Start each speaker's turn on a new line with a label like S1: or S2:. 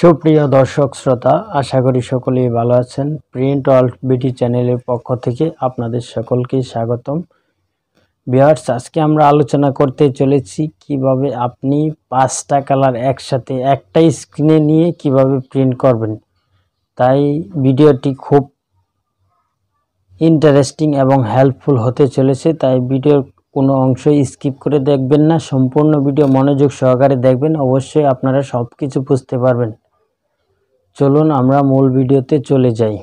S1: সুপ্রিয় দর্শক শ্রোতা, আশা করি সকলেই ভালো আছেন। প্রিন্ট ওয়ার্ল্ড বিডি চ্যানেলের পক্ষ থেকে আপনাদের সকলকে স্বাগতম। ভিউয়ার্স, আজকে আমরা আলোচনা করতে চলেছি কিভাবে আপনি 5টা কালার একসাথে একটাই স্ক্রিনে নিয়ে কিভাবে প্রিন্ট করবেন। তাই ভিডিওটি খুব ইন্টারেস্টিং এবং হেল্পফুল হতে চলেছে, তাই ভিডিওর কোনো অংশই স্কিপ করে দেখবেন না, সম্পূর্ণ ভিডিও মনোযোগ সহকারে দেখবেন, অবশ্যই আপনারা সব কিছু বুঝতে পারবেন। চলুন আমরা মূল ভিডিওতে চলে যাই।